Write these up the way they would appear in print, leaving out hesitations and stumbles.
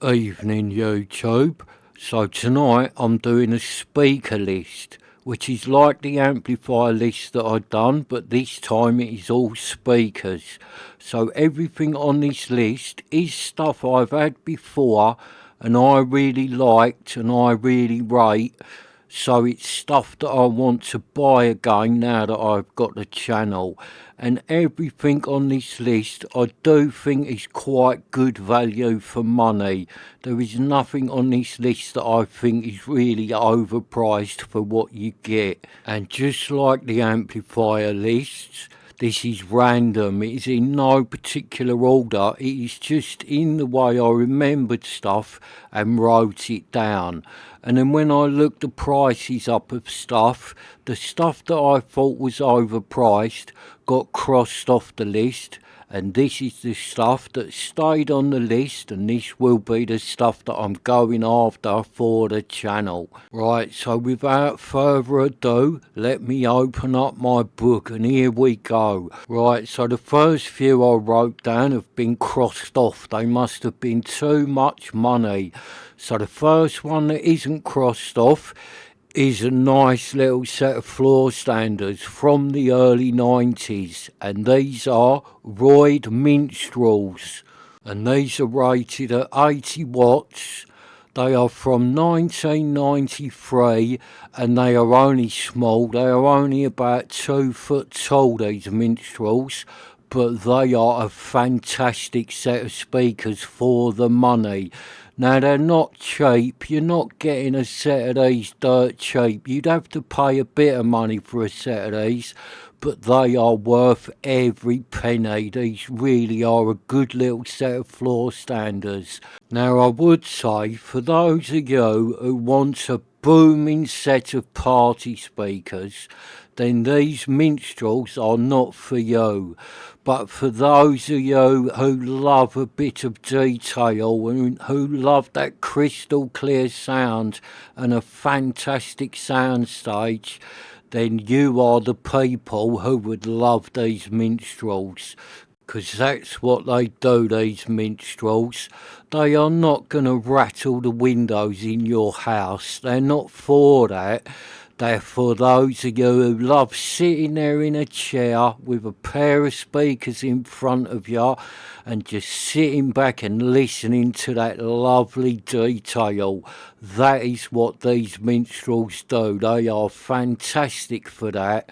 Evening YouTube. So tonight I'm doing a speaker list, which is like the amplifier list that I've done, but this time it is all speakers. So everything on this list is stuff I've had before and I really liked and I really rate. So it's stuff that I want to buy again now that I've got the channel. And everything on this list I do think is quite good value for money. There is nothing on this list that I think is really overpriced for what you get. And just like the amplifier lists, this is random. It is in no particular order. It is just in the way I remembered stuff and wrote it down. And then when I looked the prices up of stuff, the stuff that I thought was overpriced got crossed off the list. And this is the stuff that stayed on the list, and this will be the stuff that I'm going after for the channel. Right, so without further ado, let me open up my book and here we go. Right, so the first few I wrote down have been crossed off. They must have been too much money. So the first one that isn't crossed off is a nice little set of floor standers from the early 90s, and these are Royd Minstrels, and these are rated at 80 watts. They are from 1993 and they are only small. They are only about 2 foot tall, these minstrels, but they are a fantastic set of speakers for the money. Now, they're not cheap. You're not getting a set of these dirt cheap. You'd have to pay a bit of money for a set of these, but they are worth every penny. These really are a good little set of floor standers. Now, I would say, for those of you who want a booming set of party speakers, then these minstrels are not for you. But for those of you who love a bit of detail and who love that crystal clear sound and a fantastic soundstage, then you are the people who would love these minstrels. Because that's what they do, these minstrels. They are not going to rattle the windows in your house. They're not for that. They're for those of you who love sitting there in a chair with a pair of speakers in front of you and just sitting back and listening to that lovely detail. That is what these minstrels do. They are fantastic for that.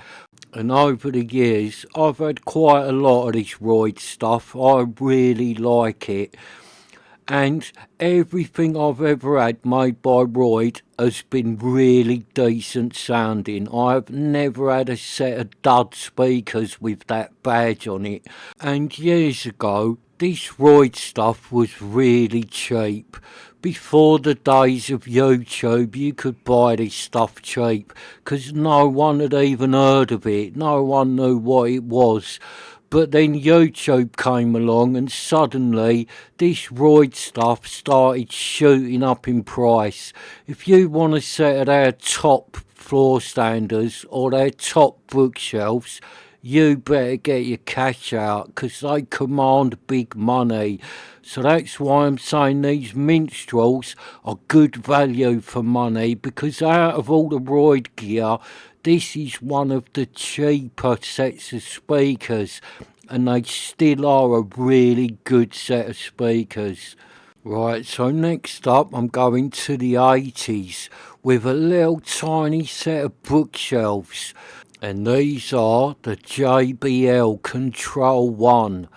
And over the years, I've had quite a lot of this Royd stuff. I really like it. And everything I've ever had made by Royd has been really decent sounding. I've never had a set of dud speakers with that badge on it. And years ago, this Royd stuff was really cheap. Before the days of YouTube, you could buy this stuff cheap because no one had even heard of it. No one knew what it was. But then YouTube came along and suddenly this Royd stuff started shooting up in price. If you want a set of their top floor standers or their top bookshelves, you better get your cash out because they command big money. So that's why I'm saying these minstrels are good value for money, because out of all the Royd gear, this is one of the cheaper sets of speakers, and they still are a really good set of speakers. Right, so next up I'm going to the 80s with a little tiny set of bookshelves, and these are the JBL Control 1.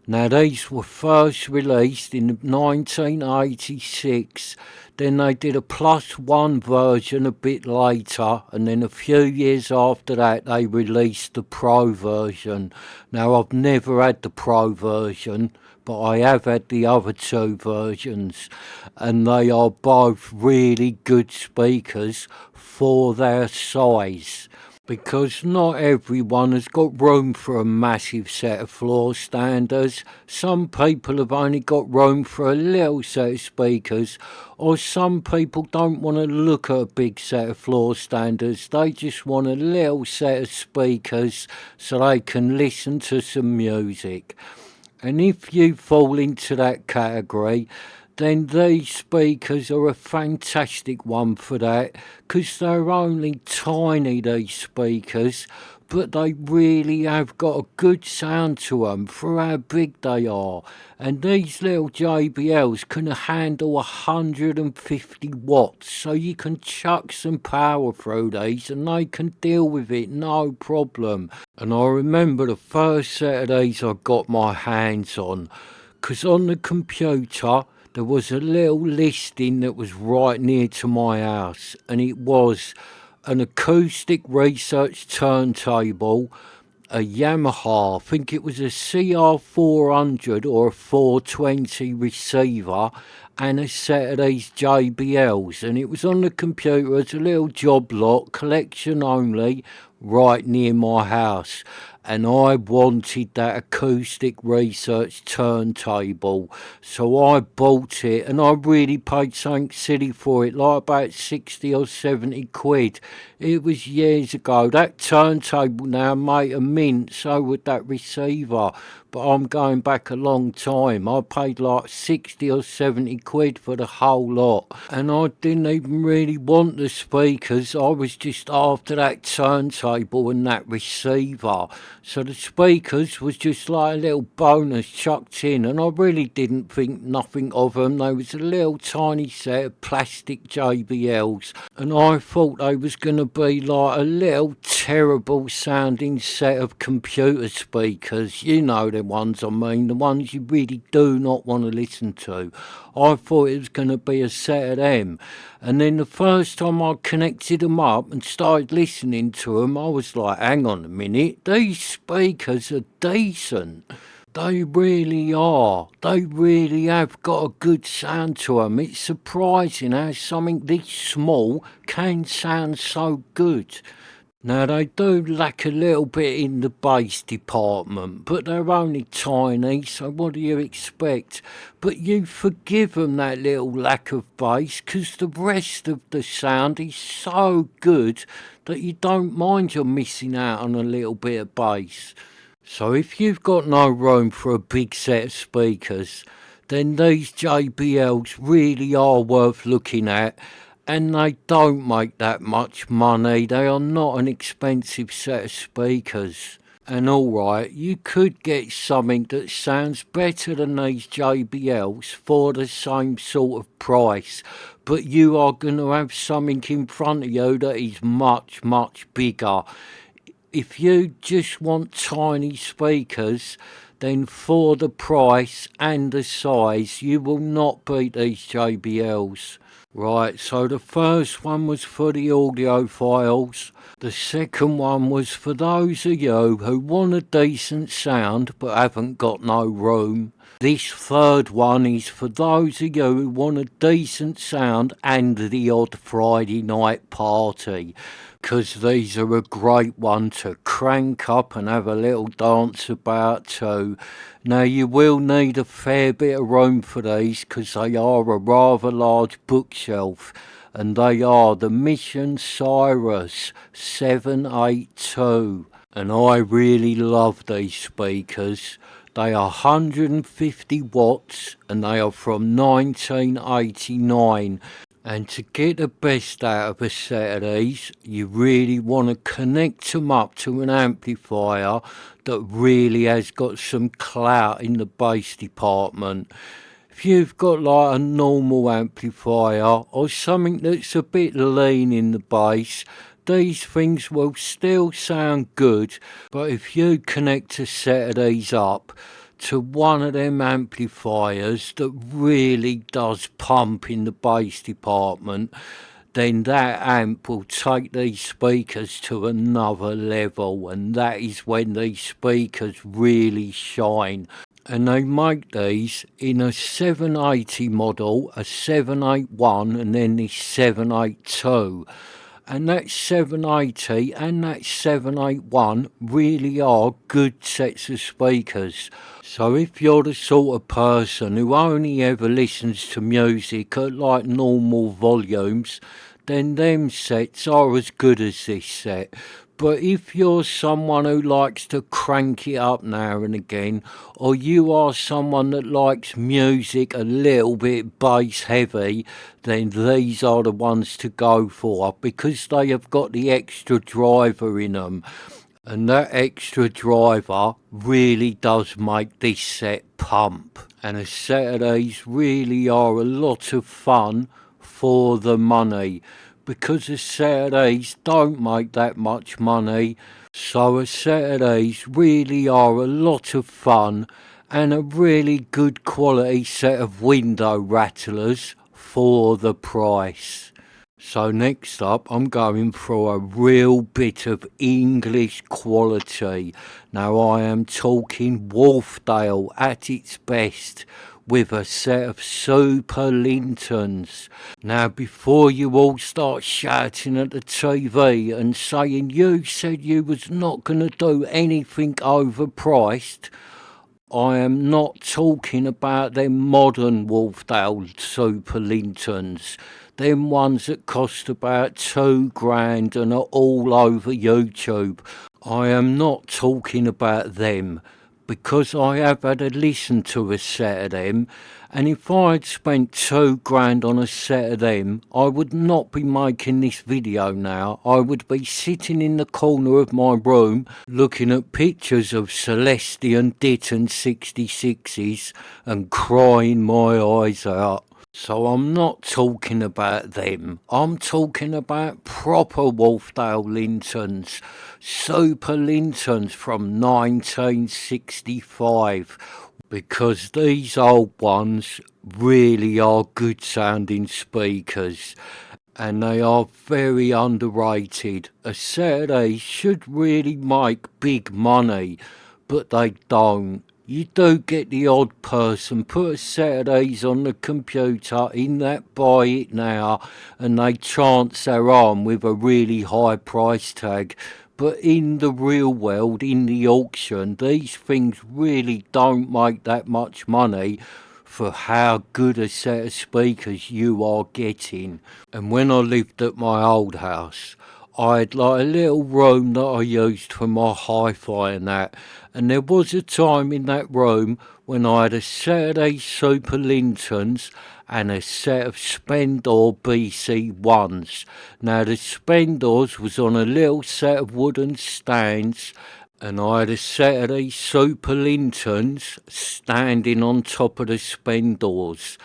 Now, these were first released in 1986, then they did a +1 version a bit later, and then a few years after that they released the Pro version. Now, I've never had the Pro version, but I have had the other two versions, and they are both really good speakers for their size. Because not everyone has got room for a massive set of floor standers. Some people have only got room for a little set of speakers, or some people don't want to look at a big set of floor standers. They just want a little set of speakers so they can listen to some music. And if you fall into that category, then these speakers are a fantastic one for that, because they're only tiny, these speakers, but they really have got a good sound to them for how big they are. And these little JBLs can handle 150 watts, so you can chuck some power through these and they can deal with it no problem. And I remember the first set of these I got my hands on, because on the computer there was a little listing that was right near to my house, and it was an acoustic research turntable, a Yamaha, I think it was a CR400 or a 420 receiver, and a set of these JBLs. And it was on the computer as a little job lot, collection only, right near my house. And I wanted that acoustic research turntable, so I bought it, and I really paid something silly for it, like about 60 or 70 quid. It was years ago. That turntable now made a mint, so would that receiver, but I'm going back a long time. I paid like 60 or 70 quid for the whole lot, and I didn't even really want the speakers. I was just after that turntable and that receiver. So the speakers was just like a little bonus chucked in, and I really didn't think nothing of them. They was a little tiny set of plastic JBLs, and I thought they was going to be like a little terrible sounding set of computer speakers. You know the ones I mean, the ones you really do not want to listen to. I thought it was going to be a set of them. And then the first time I connected them up and started listening to them, I was like, hang on a minute, these speakers are decent. They really are. They really have got a good sound to them. It's surprising how something this small can sound so good. Now, they do lack a little bit in the bass department, but they're only tiny, so what do you expect? But you forgive them that little lack of bass, 'cause the rest of the sound is so good that you don't mind you're missing out on a little bit of bass. So if you've got no room for a big set of speakers, then these JBLs really are worth looking at, and they don't make that much money. They are not an expensive set of speakers. And alright, you could get something that sounds better than these JBLs for the same sort of price, but you are going to have something in front of you that is much, much bigger. If you just want tiny speakers, then for the price and the size, you will not beat these JBLs. Right, so the first one was for the audiophiles. The second one was for those of you who want a decent sound but haven't got no room. This third one is for those of you who want a decent sound and the odd Friday night party, 'cause these are a great one to crank up and have a little dance about too. Now, you will need a fair bit of room for these, 'cause they are a rather large bookshelf, and they are the Mission Cyrus 782, and I really love these speakers. They are 150 watts, and they are from 1989. And to get the best out of a set of these, you really want to connect them up to an amplifier that really has got some clout in the bass department. If you've got like a normal amplifier or something that's a bit lean in the bass, these things will still sound good, but if you connect a set of these up to one of them amplifiers that really does pump in the bass department, then that amp will take these speakers to another level, and that is when these speakers really shine. And they make these in a 780 model, a 781, and then this 782. And that 780 and that 781 really are good sets of speakers. So if you're the sort of person who only ever listens to music at like normal volumes, then them sets are as good as this set. But if you're someone who likes to crank it up now and again, or you are someone that likes music a little bit bass heavy, then these are the ones to go for, because they have got the extra driver in them. And that extra driver really does make this set pump. And the Saturdays really are a lot of fun for the money, because the Saturdays don't make that much money. So the Saturdays really are a lot of fun and a really good quality set of window rattlers for the price. So next up, I'm going for a real bit of English quality. Now I am talking Wharfedale at its best, with a set of super Lintons. Now before you all start shouting at the TV and saying you said you was not going to do anything overpriced, I am not talking about them modern Wharfedale Super Lintons. Them ones that cost about £2 and are all over YouTube. I am not talking about them, because I have had a listen to a set of them, and if I had spent £2 on a set of them, I would not be making this video now. I would be sitting in the corner of my room looking at pictures of Celestian Ditton 66s and crying my eyes out. So I'm not talking about them. I'm talking about proper Wharfedale Lintons, Super Lintons from 1965, because these old ones really are good sounding speakers, and they are very underrated. A Saturday should really make big money, but they don't. You do get the odd person put a Saturdays on the computer in that buy it now, and they chance their arm with a really high price tag. But in the real world, in the auction, these things really don't make that much money for how good a set of speakers you are getting. And when I lived at my old house, I had like a little room that I used for my hi-fi and that, and there was a time in that room when I had a Saturday Super Lintons and a set of Spendor BC1s. Now the Spendors was on a little set of wooden stands, and I had a set of these Super Lintons standing on top of the Spendors,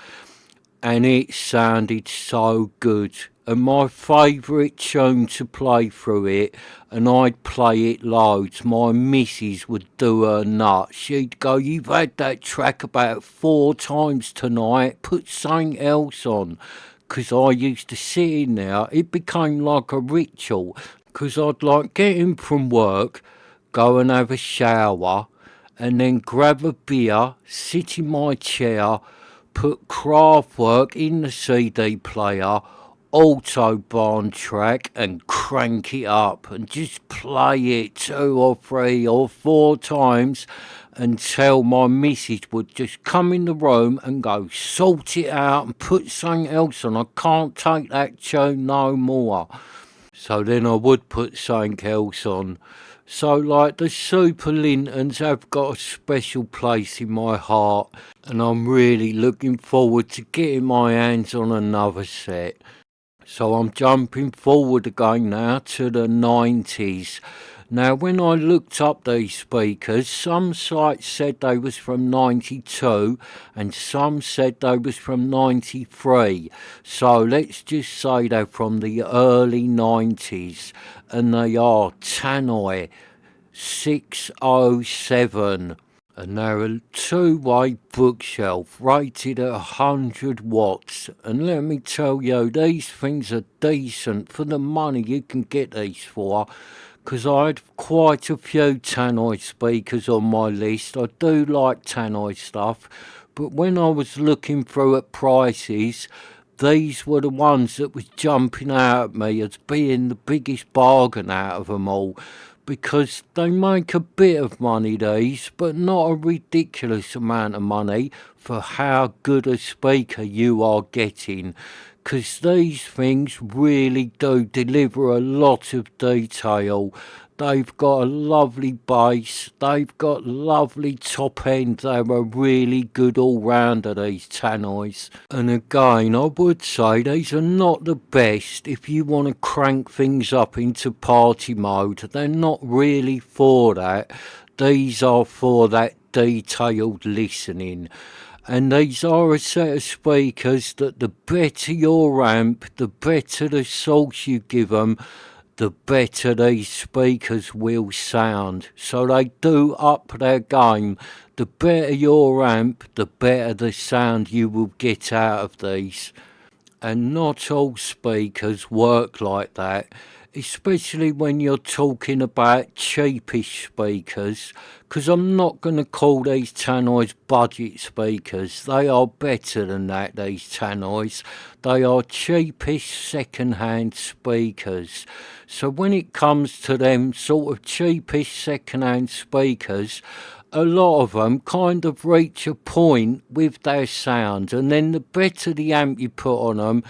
and it sounded so good. And my favourite tune to play through it, and I'd play it loads, my missus would do her nut. She'd go, "You've had that track about 4 times tonight, put something else on." Because I used to sit in there, it became like a ritual, because I'd like get in from work, go and have a shower, and then grab a beer, sit in my chair, put Kraftwerk in the CD player, Autobahn track, and crank it up and just play it 2 or 3 or 4 times until my missus would just come in the room and go, "Sort it out and put something else on. I can't take that tune no more." So then I would put something else on. So like the Super Lintons have got a special place in my heart, and I'm really looking forward to getting my hands on another set. So I'm jumping forward again now to the 90s. Now when I looked up these speakers, some sites said they was from 92 and some said they was from 93. So let's just say they're from the early 90s, and they are Tannoy 607. And they're a 2-way bookshelf rated at 100 watts. And let me tell you, these things are decent for the money you can get these for. Because I had quite a few Tannoy speakers on my list. I do like Tannoy stuff. But when I was looking through at prices, these were the ones that was jumping out at me as being the biggest bargain out of them all. because they make a bit of money these, but not a ridiculous amount of money for how good a speaker you are getting. Because these things really do deliver a lot of detail. They've got a lovely bass, they've got lovely top end, they're a really good all-rounder, these Tannoys. And again, I would say these are not the best if you want to crank things up into party mode. They're not really for that. These are for that detailed listening. And these are a set of speakers that the better your amp, the better the source you give them, the better these speakers will sound. So they do up their game. The better your amp, the better the sound you will get out of these. And not all speakers work like that, especially when you're talking about cheapish speakers, because I'm not going to call these Tannoys budget speakers. They are better than that, these Tannoys. They are cheapish second-hand speakers. So when it comes to them sort of cheapish second-hand speakers, a lot of them kind of reach a point with their sound, and then the better the amp you put on them,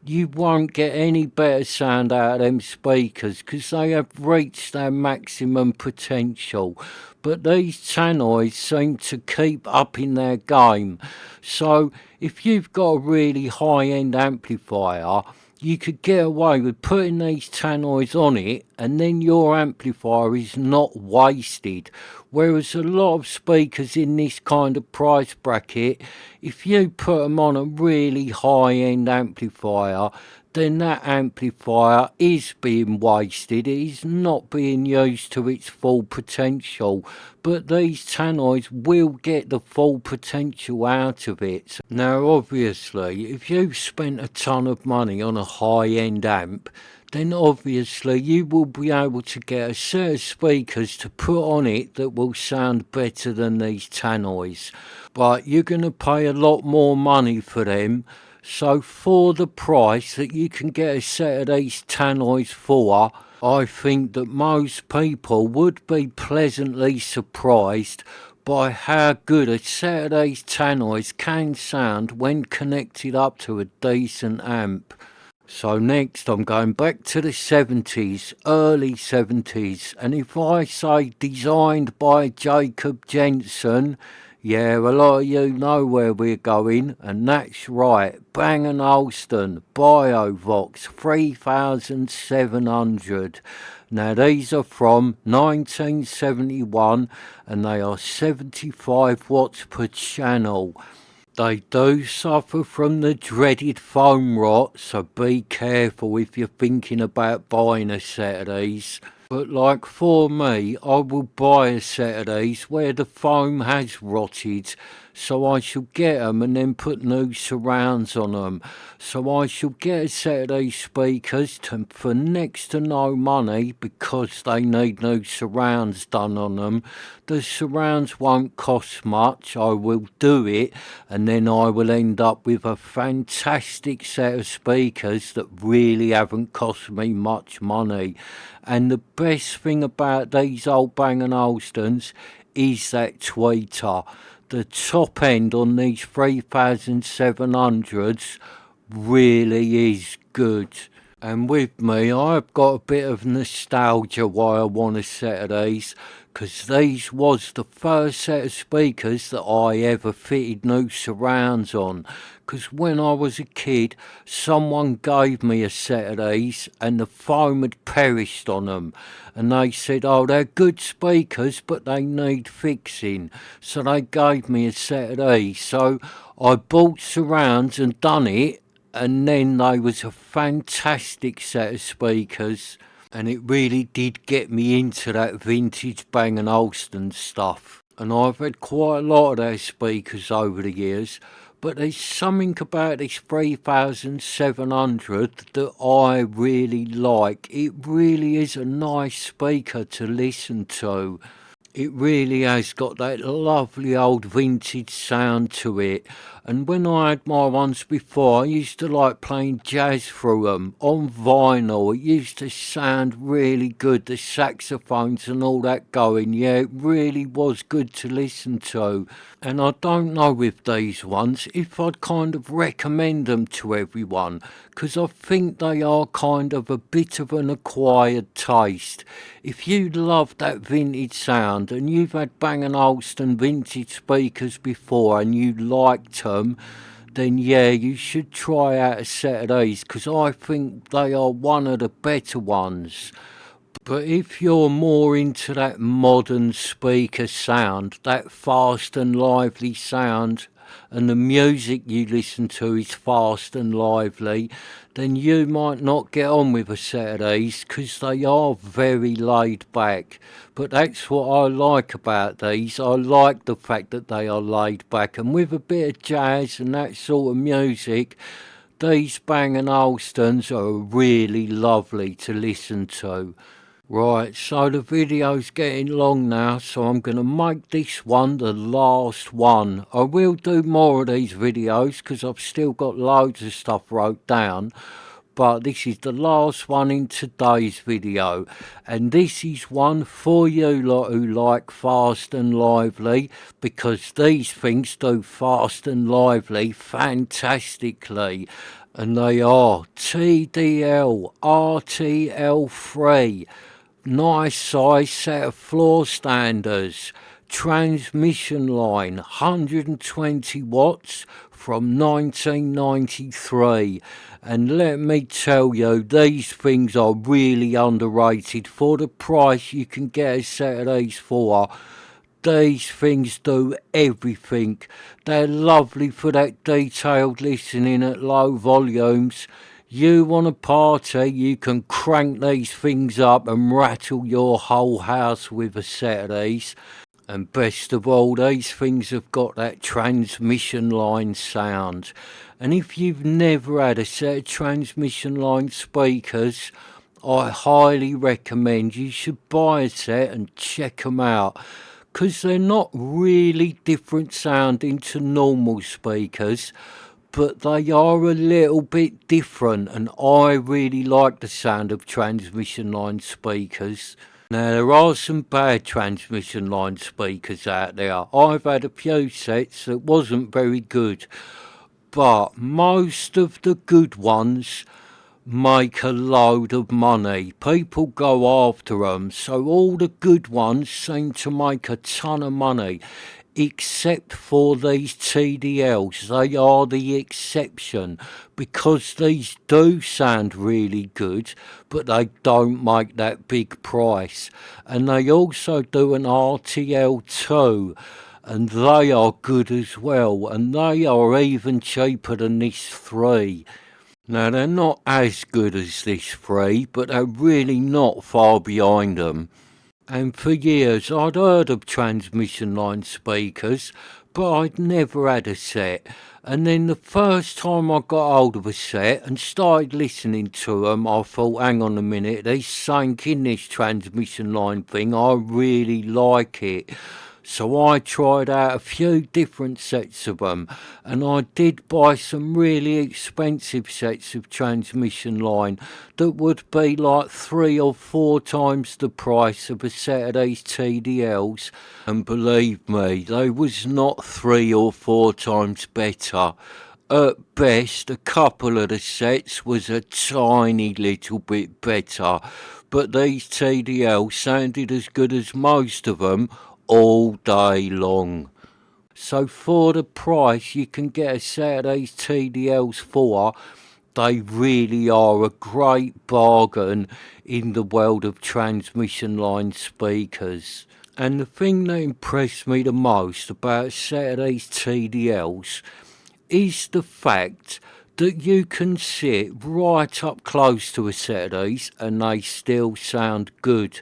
you won't get any better sound out of them speakers because they have reached their maximum potential. But these Tannoys seem to keep upping their game. So if you've got a really high-end amplifier, you could get away with putting these Tannoys on it, and then your amplifier is not wasted. Whereas a lot of speakers in this kind of price bracket, if you put them on a really high-end amplifier, then that amplifier is being wasted. It is not being used to its full potential. But these Tannoys will get the full potential out of it. Now, obviously, if you've spent a ton of money on a high-end amp, then obviously you will be able to get a set of speakers to put on it that will sound better than these Tannoys. But you're going to pay a lot more money for them. So for the price that you can get a set of these Tannoys for, I think that most people would be pleasantly surprised by how good a set of these Tannoys can sound when connected up to a decent amp. So next I'm going back to the 70s, early 70s, and if I say designed by Jacob Jensen, yeah, a lot of you know where we're going, and that's right, Bang & Olufsen Biovox 3700. Now these are from 1971 and they are 75 watts per channel. They do suffer from the dreaded foam rot, so be careful if you're thinking about buying a set of these. But like for me, I will buy a set of these where the foam has rotted, so I shall get them and then put new surrounds on them. So I shall get a set of these speakers for next to no money because they need new surrounds done on them. The surrounds won't cost much, I will do it, and then I will end up with a fantastic set of speakers that really haven't cost me much money. And the best thing about these old Bang & Olufsens is that tweeter. The top end on these 3700s really is good. And with me, I've got a bit of nostalgia why I want a set of these, because these was the first set of speakers that I ever fitted new surrounds on. Because when I was a kid, someone gave me a set of these and the foam had perished on them. And they said, oh, they're good speakers, but they need fixing. So they gave me a set of these. So I bought surrounds and done it, and then they was a fantastic set of speakers, and it really did get me into that vintage Bang & Olufsen stuff. And I've had quite a lot of their speakers over the years, but there's something about this 3700 that I really like. It really is a nice speaker to listen to. It really has got that lovely old vintage sound to it. And when I had my ones before, I used to like playing jazz through them on vinyl. It used to sound really good, the saxophones and all that going. Yeah, it really was good to listen to. And I don't know with these ones if I'd kind of recommend them to everyone, because I think they are kind of a bit of an acquired taste. If you love that vintage sound and you've had Bang& Olufsen vintage speakers before and you liked them, then yeah, you should try out a set of these, because I think they are one of the better ones. But if you're more into that modern speaker sound, that fast and lively sound, and the music you listen to is fast and lively, then you might not get on with a set of these, because they are very laid back. But that's what I like about these. I like the fact that they are laid back, and with a bit of jazz and that sort of music, these Bang& Olufsens are really lovely to listen to. Right, so the video's getting long now, so I'm going to make this one the last one. I will do more of these videos because I've still got loads of stuff wrote down, but this is the last one in today's video. And this is one for you lot who like fast and lively, because these things do fast and lively fantastically. And they are TDL RTL3. Nice size set of floor standers. Transmission line, 120 watts from 1993. And let me tell you, these things are really underrated. For the price you can get a set of these for, these things do everything. They're lovely for that detailed listening at low volumes. You want a party, you can crank these things up and rattle your whole house with a set of these. And best of all, these things have got that transmission line sound. And if you've never had a set of transmission line speakers, I highly recommend you should buy a set and check them out, because they're not really different sounding to normal speakers, but they are a little bit different, and I really like the sound of transmission line speakers. Now, there are some bad transmission line speakers out there. I've had a few sets that wasn't very good, but most of the good ones make a load of money. People go after them, so all the good ones seem to make a ton of money, except for these TDLs. They are the exception, because these do sound really good, but they don't make that big price. And they also do an RTL too, and they are good as well, and they are even cheaper than this 3. Now, they're not as good as this 3, but they're really not far behind them. And for years I'd heard of transmission line speakers, but I'd never had a set. And then the first time I got hold of a set and started listening to them, I thought, hang on a minute, there's something in this transmission line thing, I really like it. So I tried out a few different sets of them, and I did buy some really expensive sets of transmission line that would be like 3 or 4 times the price of a set of these TDLs. And believe me, they was not 3 or 4 times better. At best, a couple of the sets was a tiny little bit better, but these TDLs sounded as good as most of them all day long. So for the price you can get a set of these TDLs for, they really are a great bargain in the world of transmission line speakers. And the thing that impressed me the most about a set of these TDLs is the fact that you can sit right up close to a set of these and they still sound good.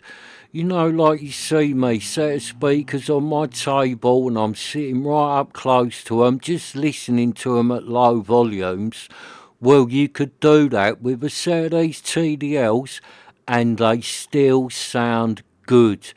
You know, like you see me, set of speakers on my table and I'm sitting right up close to them, just listening to them at low volumes. Well, you could do that with a set of these TDLs and they still sound good.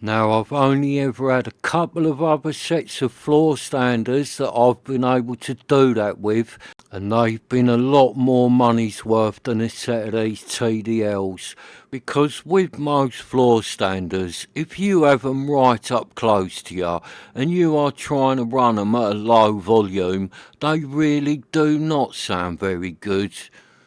Now, I've only ever had a couple of other sets of floor standers that I've been able to do that with, and they've been a lot more money's worth than a set of these TDLs. Because with most floor standers, if you have them right up close to you and you are trying to run them at a low volume, they really do not sound very good.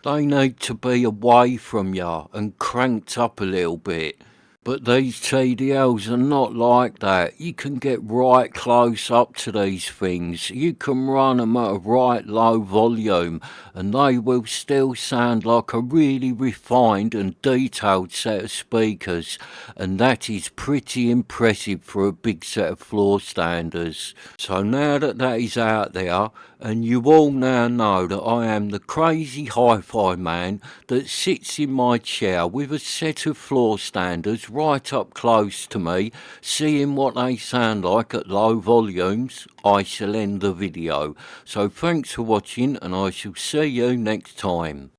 They need to be away from you and cranked up a little bit. But these TDLs are not like that. You can get right close up to these things. You can run them at a right low volume and they will still sound like a really refined and detailed set of speakers. And that is pretty impressive for a big set of floor standers. So now that that is out there, and you all now know that I am the crazy hi-fi man that sits in my chair with a set of floor standers right up close to me, seeing what they sound like at low volumes, I shall end the video. So thanks for watching, and I shall see you next time.